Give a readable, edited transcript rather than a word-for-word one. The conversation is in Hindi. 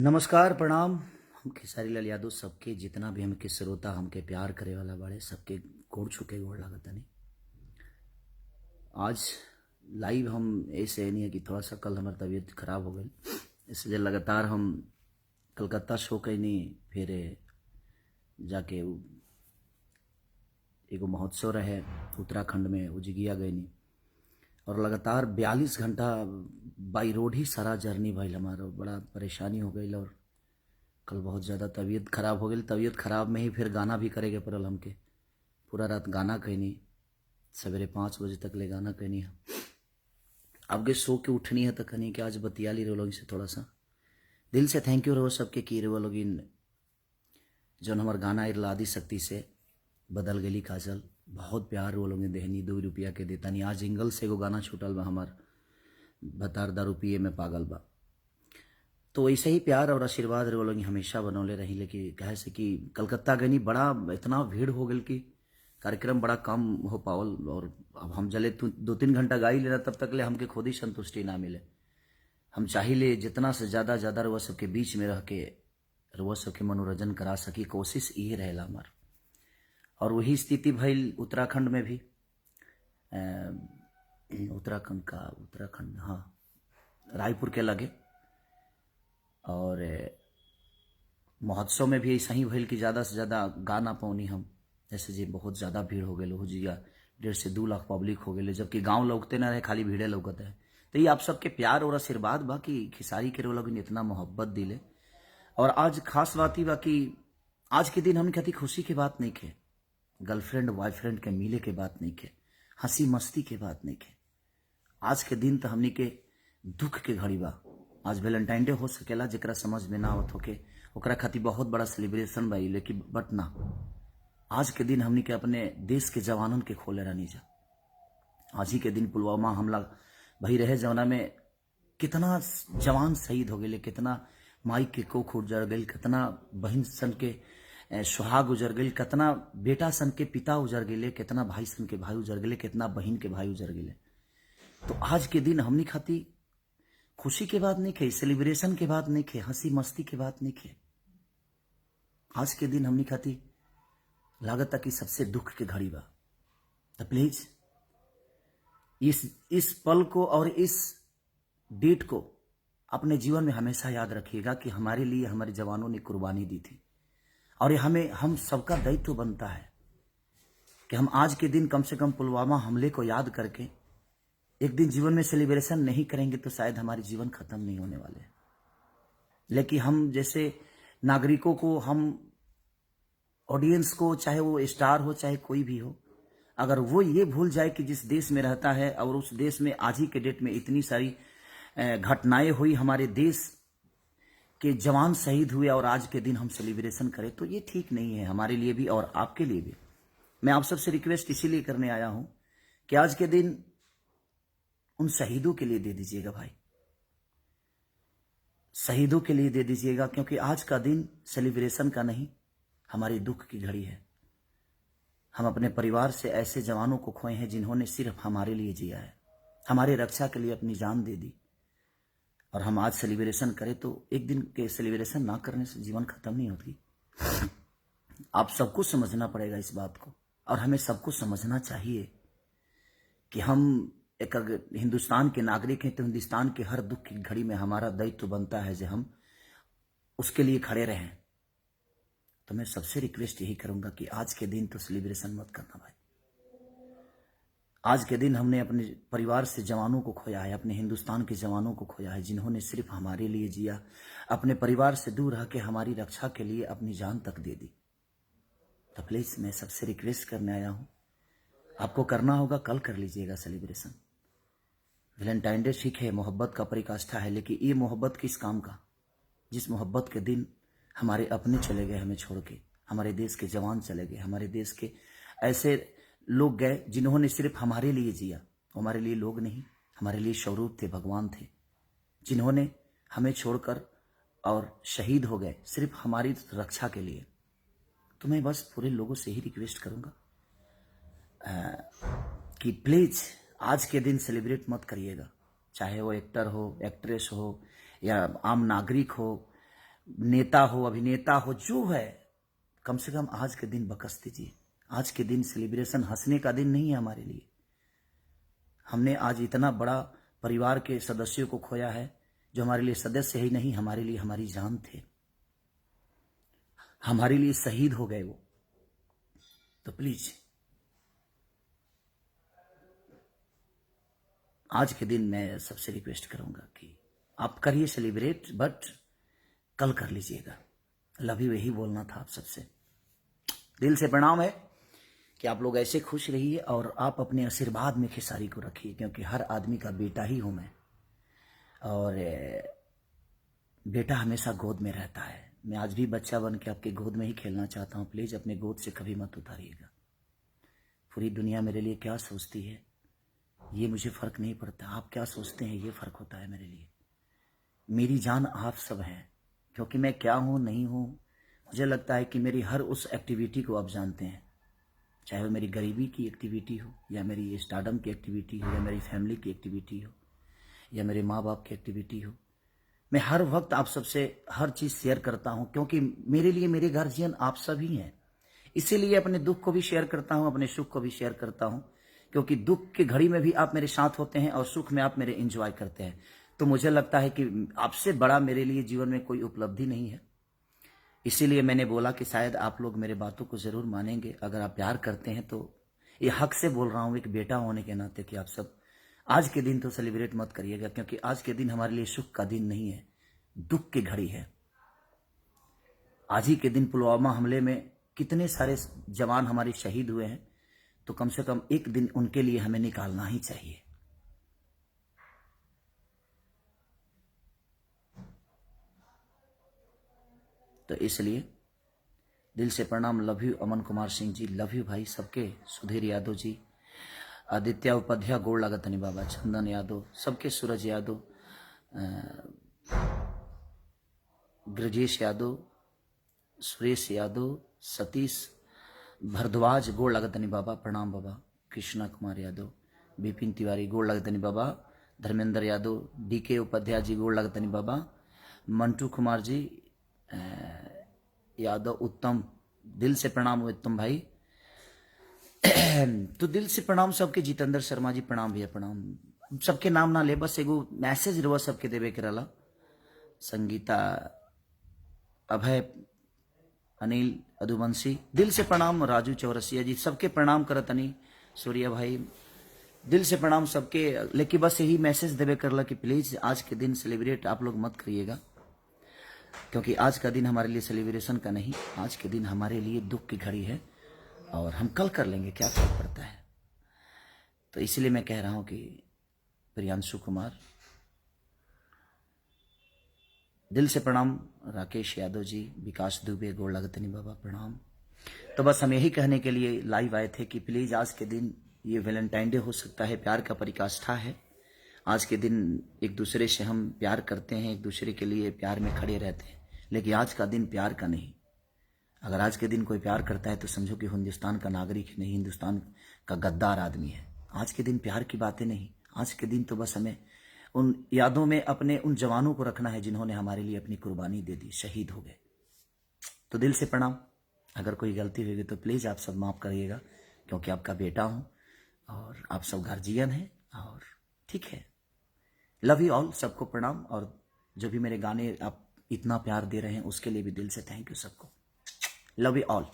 नमस्कार प्रणाम। हम खेसारी लाल यादव सबके जितना भी हमके श्रोता हमके प्यार करे वाला बाड़े सबके गोड़ छुके गोड़ लागतनी। आज लाइव हम ऐसे नहीं है कि थोड़ा सा कल हमारी तबीयत खराब हो गई, इसलिए लगातार हम कलकत्ता शो कैनी, फिर जाके एगो महोत्सव रहे उत्तराखंड में उजिगिया गईनी और लगातार 42 घंटा बाई रोड ही सारा जर्नी भइल। हमारा बड़ा परेशानी हो गई और कल बहुत ज़्यादा तबीयत खराब हो गई। तबीयत खराब में ही फिर गाना भी करे के पड़ल हमके। पूरा रात गाना कहनी, सवेरे 5 बजे तक ले गाना कहनी है। अब के सो के उठनी है तो कहनी कि आज बतिया ली लोग से थोड़ा सा। दिल से थैंक यू रहो सबके की रहो लोग जौन हमार गाना इरलादी शक्ति से बदल गली काजल। बहुत प्यार वो लोग देहनी, 2 रुपया के देता नहीं। आज इंगल से एगो गाना छूटल बा हमार, बतार दारू पिए में पागल बा। तो ऐसे ही प्यार और आशीर्वाद वो लोग हमेशा बनौले रही। लेकिन कहे से कि कलकत्ता गनी बड़ा इतना भीड़ हो गई कि कार्यक्रम बड़ा कम हो पावल। और अब हम जले 2-3 घंटा गाई लेना तब तक ले हमके खुद ही संतुष्टि ना मिले। हम चाहिए जितना से ज़्यादा रुआ सबके बीच में रह के रुआ सबके मनोरंजन करा सकी, कोशिश ये रहेला हमार। और वही स्थिति भइल उत्तराखंड में भी। उत्तराखंड हाँ, रायपुर के लगे। और महोत्सव में भी ऐसा ही भइल कि ज़्यादा से ज़्यादा गा ना पौनी हम। जैसे जी बहुत ज़्यादा भीड़ हो गई हो जिया, 1.5 से 2 लाख पब्लिक हो गई, जबकि गांव लौकते ना रहे, खाली भीड़े लौकते है। तो ये आप सबके प्यार और आशीर्वाद बा कि खेसारी के लोग इतना मोहब्बत दिले। और आज खास बात ही बा कि आज के दिन हमने कहती खुशी की बात नहीं खे, गर्लफ्रेंड बॉयफ्रेंड के मिले के बात नहीं खे, हंसी मस्ती के बात नहीं खे। आज के दिन तो हमनी के दुख के घड़ी बा। आज वैलेंटाइन डे हो सकेला, जरा समझ में ना आवत होके ओकरा खातिर बहुत बड़ा सेलिब्रेशन बा, लेकिन बट ना, आज के दिन हमनी के अपने देश के जवानन के खोले रहनी जा। आज ही के दिन पुलवामा हमला भई रहे, जवना में कितना जवान शहीद हो गए, कितना माई के कोख उजड़ गई, कितना बहन सन के सुहाग उजड़ गई, कितना बेटा सन के पिता उजड़ गए, कितना भाई सन के भाई उजड़ गए, कितना बहन के भाई उजड़ गए। तो आज के दिन हमनी खातिर खुशी के बात नहीं खे, सेलिब्रेशन के बात नहीं खे, हंसी मस्ती के बात नहीं खे। आज के दिन हमनी खातिर लागत कि सबसे दुख के घड़ी बा। तो प्लीज इस पल को और इस डेट को अपने जीवन में हमेशा याद रखिएगा कि हमारे लिए हमारे जवानों ने कुर्बानी दी थी। और हम सबका दायित्व बनता है कि हम आज के दिन कम से कम पुलवामा हमले को याद करके एक दिन जीवन में सेलिब्रेशन नहीं करेंगे तो शायद हमारे जीवन खत्म नहीं होने वाले। लेकिन हम जैसे नागरिकों को, हम ऑडियंस को, चाहे वो स्टार हो चाहे कोई भी हो, अगर वो ये भूल जाए कि जिस देश में रहता है और उस देश में आज ही के डेट में इतनी सारी घटनाएं हुई, हमारे देश के जवान शहीद हुए और आज के दिन हम सेलिब्रेशन करें, तो ये ठीक नहीं है हमारे लिए भी और आपके लिए भी। मैं आप सबसे रिक्वेस्ट इसीलिए करने आया हूं कि आज के दिन उन शहीदों के लिए दे दीजिएगा भाई, शहीदों के लिए दे दीजिएगा, क्योंकि आज का दिन सेलिब्रेशन का नहीं, हमारी दुख की घड़ी है। हम अपने परिवार से ऐसे जवानों को खोए हैं जिन्होंने सिर्फ हमारे लिए जिया है, हमारे रक्षा के लिए अपनी जान दे दी। और हम आज सेलिब्रेशन करें तो एक दिन के सेलिब्रेशन ना करने से जीवन खत्म नहीं होती। आप सबको समझना पड़ेगा इस बात को, और हमें सबको समझना चाहिए कि हम एक हिंदुस्तान के नागरिक हैं, तो हिंदुस्तान के हर दुख की घड़ी में हमारा दायित्व बनता है कि हम उसके लिए खड़े रहें। तो मैं सबसे रिक्वेस्ट यही करूंगा कि आज के दिन तो सेलिब्रेशन मत करना भाई। आज के दिन हमने अपने परिवार से जवानों को खोया है, अपने हिंदुस्तान के जवानों को खोया है जिन्होंने सिर्फ हमारे लिए जिया, अपने परिवार से दूर रह के हमारी रक्षा के लिए अपनी जान तक दे दी। तो प्लीज मैं सबसे रिक्वेस्ट करने आया हूं, आपको करना होगा कल कर लीजिएगा सेलिब्रेशन। वैलेंटाइन डे ठीक है, मोहब्बत का परिकाष्ठा है, लेकिन ये मोहब्बत किस काम का, जिस मोहब्बत के दिन हमारे अपने चले गए हमें छोड़ के, हमारे देश के जवान चले गए, हमारे देश के ऐसे लोग गए जिन्होंने सिर्फ हमारे लिए जिया। हमारे लिए लोग नहीं, हमारे लिए स्वरूप थे, भगवान थे, जिन्होंने हमें छोड़कर और शहीद हो गए सिर्फ हमारी रक्षा के लिए। तो मैं बस पूरे लोगों से ही रिक्वेस्ट करूंगा कि प्लीज आज के दिन सेलिब्रेट मत करिएगा, चाहे वो एक्टर हो, एक्ट्रेस हो या आम नागरिक हो, नेता हो, अभिनेता हो, जो है, कम से कम आज के दिन बकस दीजिए। आज के दिन सेलिब्रेशन हंसने का दिन नहीं है हमारे लिए। हमने आज इतना बड़ा परिवार के सदस्यों को खोया है जो हमारे लिए सदस्य ही नहीं, हमारे लिए हमारी जान थे, हमारे लिए शहीद हो गए वो। तो प्लीज आज के दिन मैं सबसे रिक्वेस्ट करूंगा कि आप करिए सेलिब्रेट, बट कल कर लीजिएगा। लव यू, यही बोलना था आप सबसे। दिल से प्रणाम है कि आप लोग ऐसे खुश रहिए और आप अपने आशीर्वाद में खेसारी को रखिए, क्योंकि हर आदमी का बेटा ही हूं मैं, और बेटा हमेशा गोद में रहता है। मैं आज भी बच्चा बन के आपके गोद में ही खेलना चाहता हूं। प्लीज अपने गोद से कभी मत उतारिएगा। पूरी दुनिया मेरे लिए क्या सोचती है ये मुझे फर्क नहीं पड़ता, आप क्या सोचते हैं ये फर्क होता है मेरे लिए। मेरी जान आप सब हैं, क्योंकि मैं क्या हूं नहीं हूं, मुझे लगता है कि मेरी हर उस एक्टिविटी को आप जानते हैं, चाहे वो मेरी गरीबी की एक्टिविटी हो, या मेरी स्टारडम की एक्टिविटी हो, या मेरी फैमिली की एक्टिविटी हो, या मेरे माँ बाप की एक्टिविटी हो। मैं हर वक्त आप सबसे हर चीज़ शेयर करता हूं, क्योंकि मेरे लिए मेरे गार्जियन आप सभी हैं। इसीलिए अपने दुख को भी शेयर करता हूं, अपने सुख को भी शेयर करता हूं, क्योंकि दुख की घड़ी में भी आप मेरे साथ होते हैं और सुख में आप मेरे एंजॉय करते हैं। तो मुझे लगता है कि आपसे बड़ा मेरे लिए जीवन में कोई उपलब्धि नहीं है। इसीलिए मैंने बोला कि शायद आप लोग मेरे बातों को जरूर मानेंगे। अगर आप प्यार करते हैं तो ये हक से बोल रहा हूं एक बेटा होने के नाते कि आप सब आज के दिन तो सेलिब्रेट मत करिएगा, क्योंकि आज के दिन हमारे लिए सुख का दिन नहीं है, दुख की घड़ी है। आज ही के दिन पुलवामा हमले में कितने सारे जवान हमारे शहीद हुए हैं, तो कम से कम एक दिन उनके लिए हमें निकालना ही चाहिए। तो इसलिए दिल से प्रणाम। Love you Aman Kumar Singh ji, love you भाई सबके। सुधीर यादव जी, आदित्य उपाध्याय गोड़ लागतनी बाबा, चंदन यादव सबके, सूरज यादव, ब्रजेश यादव, सुरेश यादव, सतीश भरद्वाज गोड़ लागतनी बाबा, प्रणाम बाबा। कृष्णा कुमार यादव, विपिन तिवारी गोड़ लागतनी बाबा, धर्मेंद्र यादव, डीके उपाध्याय जी गोड़ लागतनी बाबा, मंटू कुमार जी यादव, उत्तम, दिल से प्रणाम उत्तम भाई। तो दिल से प्रणाम सबके। जितेंद्र शर्मा जी प्रणाम भैया, प्रणाम। सबके नाम ना ले, बस एगो मैसेज रहो सबके देवे के रला। संगीता, अभय, अनिल अदुवंशी, दिल से प्रणाम। राजू चौरसिया जी, सबके प्रणाम करतनी। सूर्या भाई, दिल से प्रणाम सबके। लेकिन बस यही मैसेज देवे करला कि प्लीज आज के दिन सेलिब्रेट आप लोग मत करिएगा, क्योंकि आज का दिन हमारे लिए सेलिब्रेशन का नहीं, आज के दिन हमारे लिए दुख की घड़ी है, और हम कल कर लेंगे, क्या फर्क पड़ता है। तो इसलिए मैं कह रहा हूं कि प्रियांशु कुमार, दिल से प्रणाम। राकेश यादव जी, विकास दुबे गोड़ लगतनी बाबा, प्रणाम। तो बस हम यही कहने के लिए लाइव आए थे कि प्लीज आज के दिन, ये वैलेंटाइन डे हो सकता है, प्यार का परिकाष्ठा है। आज के दिन एक दूसरे से हम प्यार करते हैं, एक दूसरे के लिए प्यार में खड़े रहते हैं, लेकिन आज का दिन प्यार का नहीं। अगर आज के दिन कोई प्यार करता है तो समझो कि हिंदुस्तान का नागरिक नहीं, हिंदुस्तान का गद्दार आदमी है। आज के दिन प्यार की बातें नहीं, आज के दिन तो बस हमें उन यादों में अपने उन जवानों को रखना है जिन्होंने हमारे लिए अपनी कुर्बानी दे दी, शहीद हो गए। तो दिल से प्रणाम। अगर कोई गलती होगी तो प्लीज़ आप सब माफ़ करिएगा, क्योंकि आपका बेटा हूँ और आप सब गार्जियन हैं, और ठीक है। लव यू ऑल, सबको प्रणाम। और जो भी मेरे गाने आप इतना प्यार दे रहे हैं उसके लिए भी दिल से थैंक यू सबको। Love you all.